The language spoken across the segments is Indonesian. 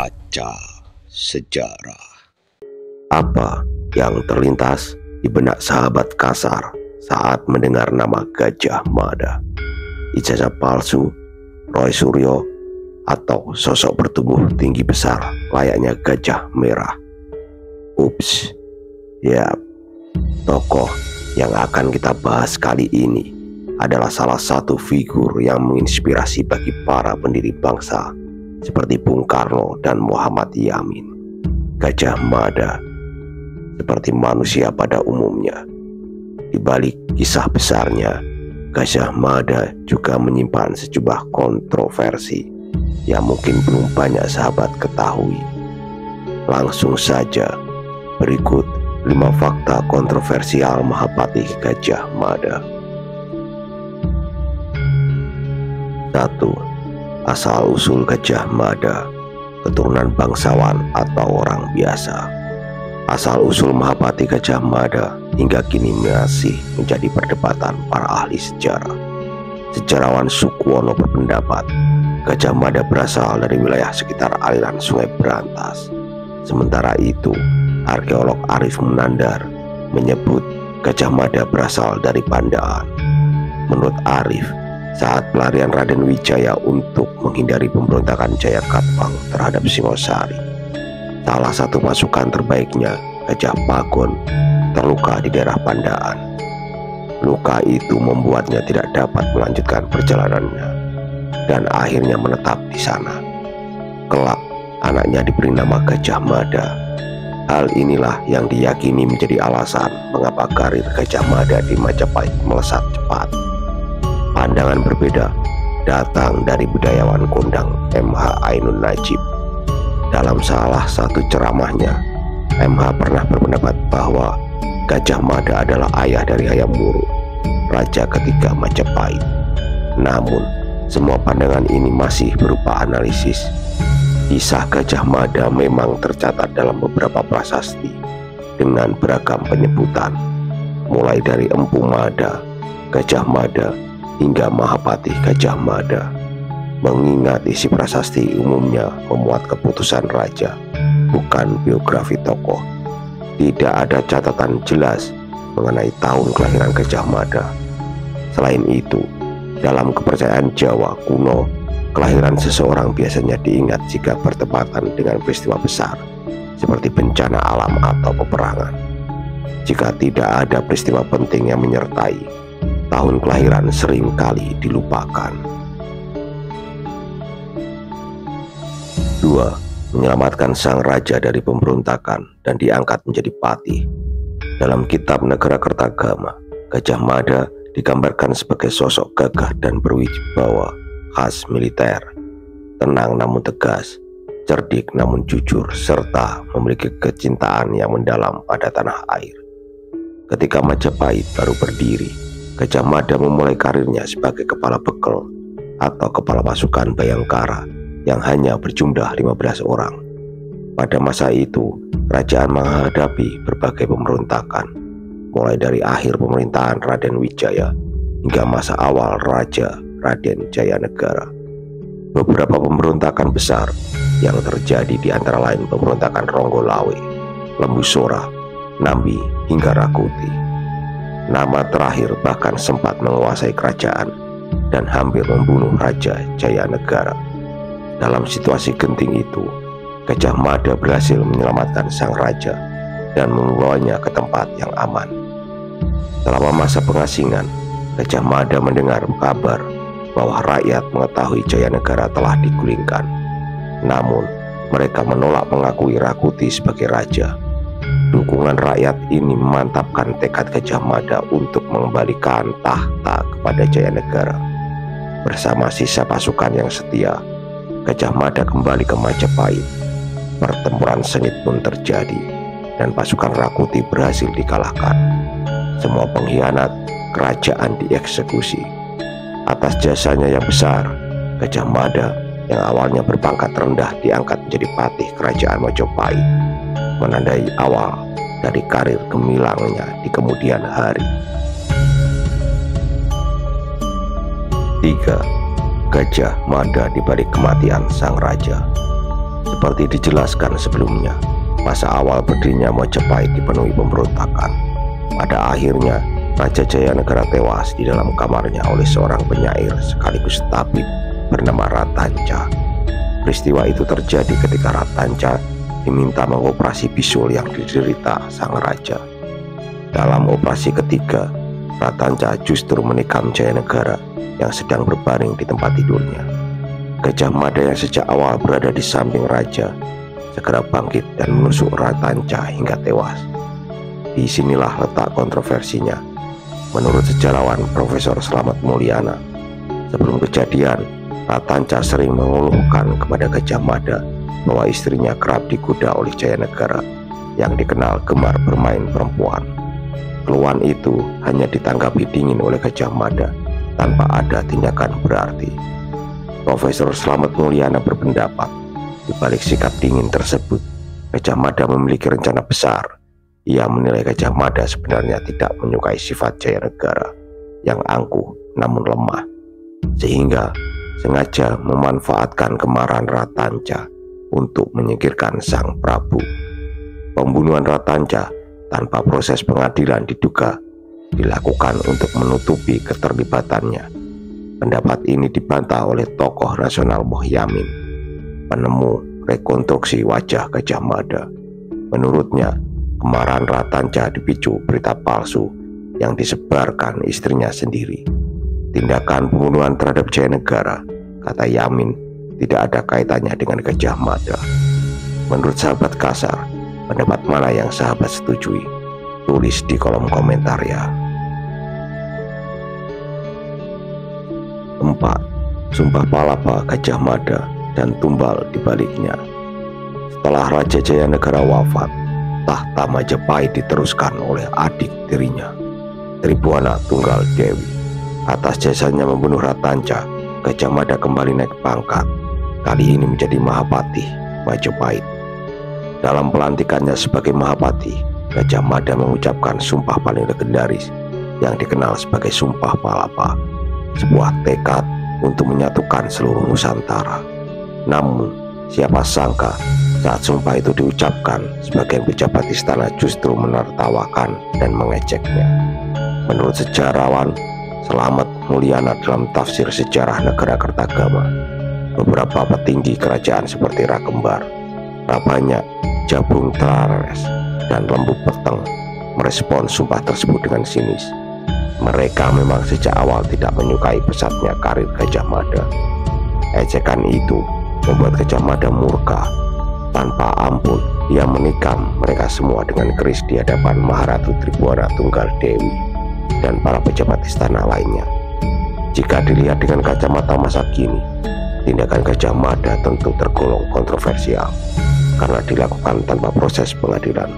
Kaca Sejarah. Apa yang terlintas di benak sahabat kasar saat mendengar nama Gajah Mada? Ijazah palsu, Roy Suryo, atau sosok bertubuh tinggi besar layaknya gajah merah? Ups, ya, tokoh yang akan kita bahas kali ini adalah salah satu figur yang menginspirasi bagi para pendiri bangsa seperti Bung Karno dan Muhammad Yamin. Gajah Mada, seperti manusia pada umumnya, di balik kisah besarnya, Gajah Mada juga menyimpan sejumlah kontroversi yang mungkin belum banyak sahabat ketahui. Langsung saja, berikut 5 fakta kontroversial Mahapatih Gajah Mada. 1. Asal-usul Gajah Mada, keturunan bangsawan atau orang biasa. Asal-usul Mahapatih Gajah Mada hingga kini masih menjadi perdebatan para ahli sejarah. Sejarawan Sukwono berpendapat Gajah Mada berasal dari wilayah sekitar aliran Sungai Berantas. Sementara itu, arkeolog Arif Munandar menyebut Gajah Mada berasal dari Pandaan. Menurut Arif, saat pelarian Raden Wijaya untuk menghindari pemberontakan Jayakatwang terhadap Singosari, salah satu pasukan terbaiknya, Gajah Pagon, terluka di daerah Pandaan. Luka itu membuatnya tidak dapat melanjutkan perjalanannya dan akhirnya menetap di sana. Kelak, anaknya diberi nama Gajah Mada. Hal inilah yang diyakini menjadi alasan mengapa karir Gajah Mada di Majapahit melesat cepat. Pandangan berbeda datang dari budayawan kondang M.H. Ainun Najib. Dalam salah satu ceramahnya, M.H. pernah berpendapat bahwa Gajah Mada adalah ayah dari Hayam Wuruk, raja ketiga Majapahit. Namun, semua pandangan ini masih berupa analisis. Kisah Gajah Mada memang tercatat dalam beberapa prasasti dengan beragam penyebutan, mulai dari Empu Mada, Gajah Mada, hingga Mahapatih Gajah Mada. Mengingat isi prasasti umumnya memuat keputusan raja, bukan biografi tokoh, tidak ada catatan jelas mengenai tahun kelahiran Gajah Mada. Selain itu, dalam kepercayaan Jawa kuno, kelahiran seseorang biasanya diingat jika bertepatan dengan peristiwa besar seperti bencana alam atau peperangan. Jika tidak ada peristiwa penting yang menyertai, tahun kelahiran sering kali dilupakan. 2. Menyelamatkan sang raja dari pemberontakan dan diangkat menjadi patih. Dalam kitab Negara Kertagama, Gajah Mada digambarkan sebagai sosok gagah dan berwibawa khas militer, tenang namun tegas, cerdik namun jujur, serta memiliki kecintaan yang mendalam pada tanah air. Ketika Majapahit baru berdiri, Gajah Mada memulai karirnya sebagai kepala bekel atau kepala pasukan Bayangkara yang hanya berjumlah 15 orang. Pada masa itu, kerajaan menghadapi berbagai pemberontakan, mulai dari akhir pemerintahan Raden Wijaya hingga masa awal Raja Raden Jayanegara. Beberapa pemberontakan besar yang terjadi di antara lain pemberontakan Ronggolawe, Lembu Sora, Nambi, hingga Rakuti. Nama terakhir bahkan sempat menguasai kerajaan dan hampir membunuh Raja Jayanegara. Dalam situasi genting itu, Gajah Mada berhasil menyelamatkan sang raja dan membawanya ke tempat yang aman. Selama masa pengasingan, Gajah Mada mendengar kabar bahwa rakyat mengetahui Jayanegara telah digulingkan. Namun, mereka menolak mengakui Rakuti sebagai raja. Dukungan rakyat ini memantapkan tekad Gajah Mada untuk mengembalikan tahta kepada Jayanegara. Bersama sisa pasukan yang setia, Gajah Mada kembali ke Majapahit. Pertempuran sengit pun terjadi dan pasukan Rakuti berhasil dikalahkan. Semua pengkhianat kerajaan dieksekusi. Atas jasanya yang besar, Gajah Mada yang awalnya berpangkat rendah diangkat menjadi patih kerajaan Majapahit, menandai awal dari karir gemilangnya di kemudian hari. 3. Gajah Mada di balik kematian sang raja. Seperti dijelaskan sebelumnya, masa awal berdirinya Majapahit dipenuhi pemberontakan. Pada akhirnya, Raja Jayanegara tewas di dalam kamarnya oleh seorang penyair sekaligus tabib bernama Ratanca. Peristiwa itu terjadi ketika Ratanca diminta mengoperasi bisul yang diderita sang raja. Dalam operasi ketiga, Ratanca justru menikam Jayanegara yang sedang berbaring di tempat tidurnya. Gajah Mada yang sejak awal berada di samping raja segera bangkit dan menusuk Ratanca hingga tewas. Di sinilah letak kontroversinya. Menurut sejarawan Profesor Slamet Mulyana, sebelum kejadian, Ratanca sering mengeluhkan kepada Gajah Mada bahwa istrinya kerap digoda oleh Jayanegara yang dikenal gemar bermain perempuan. Keluhan itu hanya ditanggapi dingin oleh Gajah Mada tanpa ada tindakan berarti. Profesor Slamet Mulyana berpendapat, di balik sikap dingin tersebut, Gajah Mada memiliki rencana besar. Ia menilai Gajah Mada sebenarnya tidak menyukai sifat Jayanegara yang angkuh namun lemah, sehingga sengaja memanfaatkan kemarahan Ratanca untuk menyingkirkan sang Prabu. Pembunuhan Ratanca tanpa proses pengadilan diduga dilakukan untuk menutupi keterlibatannya. Pendapat ini dibantah oleh tokoh nasional Moh Yamin, penemu rekonstruksi wajah Gajah Mada. Menurutnya, kemarahan Ratanca dipicu berita palsu yang disebarkan istrinya sendiri. Tindakan pembunuhan terhadap Jayanegara, kata Yamin, tidak ada kaitannya dengan Gajah Mada. Menurut sahabat Kasar, pendapat mana yang sahabat setujui? Tulis di kolom komentar ya. 4. Sumpah Palapa Gajah Mada dan tumbal di baliknya. Setelah Raja Jayanegara wafat, tahta Majapahit diteruskan oleh adik tirinya, Tribhuwana Tunggal Dewi. Atas jasanya membunuh Ratanca, Gajah Mada kembali naik pangkat, kali ini menjadi Mahapatih Majapahit. Dalam pelantikannya sebagai Mahapatih, Gajah Mada mengucapkan sumpah paling legendaris yang dikenal sebagai Sumpah Palapa, sebuah tekad untuk menyatukan seluruh Nusantara. Namun, siapa sangka saat sumpah itu diucapkan, sebagian pejabat istana justru menertawakan dan mengejeknya. Menurut sejarawan Slamet Mulyana dalam tafsir sejarah negara Kertagama, beberapa petinggi kerajaan seperti Rakembar, Rabanyak, Jabung Trares, dan Lembu Peteng merespon sumpah tersebut dengan sinis. Mereka memang sejak awal tidak menyukai pesatnya karir Gajah Mada. Ejekan itu membuat Gajah Mada murka. Tanpa ampun, ia menikam mereka semua dengan keris di hadapan Maharatu Tribhuwana Tunggal Dewi dan para pejabat istana lainnya. Jika dilihat dengan kacamata masa kini, tindakan Gajah Mada tentu tergolong kontroversial karena dilakukan tanpa proses pengadilan.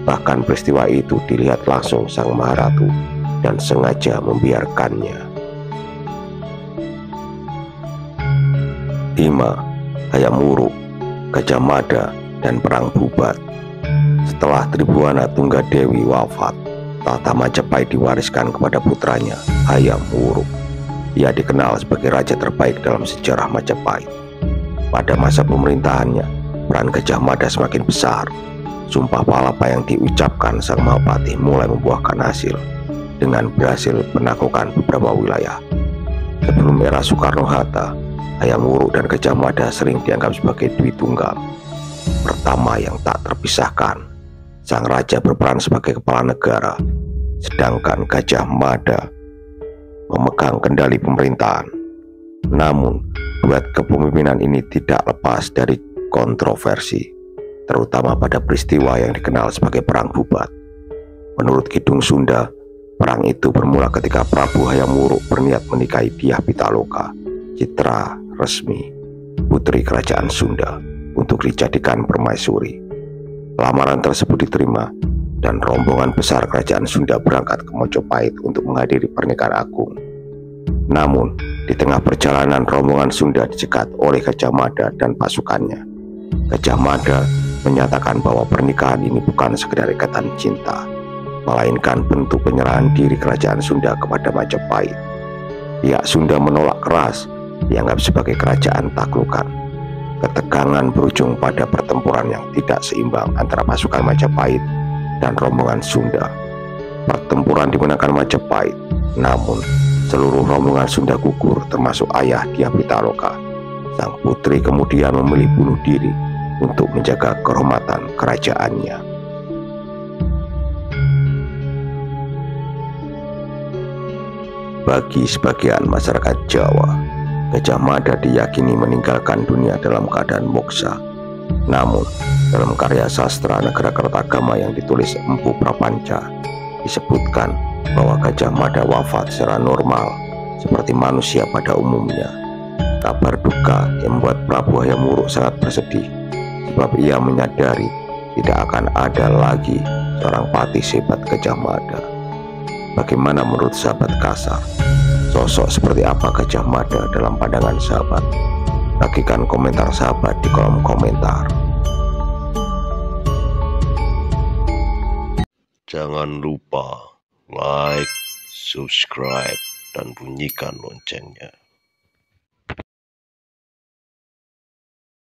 Bahkan peristiwa itu dilihat langsung sang Maharatu dan sengaja membiarkannya. 5. Hayam Wuruk, Gajah Mada, dan Perang Bubat. Setelah Tribhuwana Tunggal Dewi wafat, tahta Majapahit diwariskan kepada putranya, Hayam Wuruk. Ia dikenal sebagai raja terbaik dalam sejarah Majapahit. Pada masa pemerintahannya, peran Gajah Mada semakin besar. Sumpah Palapa yang diucapkan sang Mahapatih mulai membuahkan hasil dengan berhasil menaklukkan beberapa wilayah. Sebelum era Soekarno-Hatta, Hayam Wuruk dan Gajah Mada sering dianggap sebagai Dwi Tunggal. Pertama yang tak terpisahkan, sang raja berperan sebagai kepala negara, sedangkan Gajah Mada memegang kendali pemerintahan. Namun, duet kepemimpinan ini tidak lepas dari kontroversi, terutama pada peristiwa yang dikenal sebagai Perang Bubat. Menurut Kidung Sunda, perang itu bermula ketika Prabu Hayam Wuruk berniat menikahi Dyah Pitaloka, Citra Resmi, putri kerajaan Sunda, untuk dijadikan permaisuri. Lamaran tersebut diterima dan rombongan besar kerajaan Sunda berangkat ke Majapahit untuk menghadiri pernikahan agung. Namun, di tengah perjalanan rombongan Sunda dicegat oleh Gajah Mada dan pasukannya. Gajah Mada menyatakan bahwa pernikahan ini bukan sekedar ikatan cinta, melainkan bentuk penyerahan diri kerajaan Sunda kepada Majapahit. Pihak Sunda menolak keras, dianggap sebagai kerajaan taklukan. Ketegangan berujung pada pertempuran yang tidak seimbang antara pasukan Majapahit dan rombongan Sunda. Pertempuran dimenangkan Majapahit, namun seluruh rombongan Sunda gugur termasuk ayah Dyah Pitaloka. Sang putri kemudian memilih bunuh diri untuk menjaga kehormatan kerajaannya. Bagi sebagian masyarakat Jawa, Gajah Mada diyakini meninggalkan dunia dalam keadaan moksa. Namun, dalam karya sastra Negara Kertagama yang ditulis Empu Prapanca, disebutkan bahwa Gajah Mada wafat secara normal seperti manusia pada umumnya. Kabar duka yang membuat Prabu Hayam Wuruk sangat bersedih, sebab ia menyadari tidak akan ada lagi seorang patih sehebat Gajah Mada. Bagaimana menurut sahabat Kasar? Sosok seperti apa Gajah Mada dalam pandangan sahabat? Bagikan komentar sahabat di kolom komentar. Jangan lupa like, subscribe, dan bunyikan loncengnya.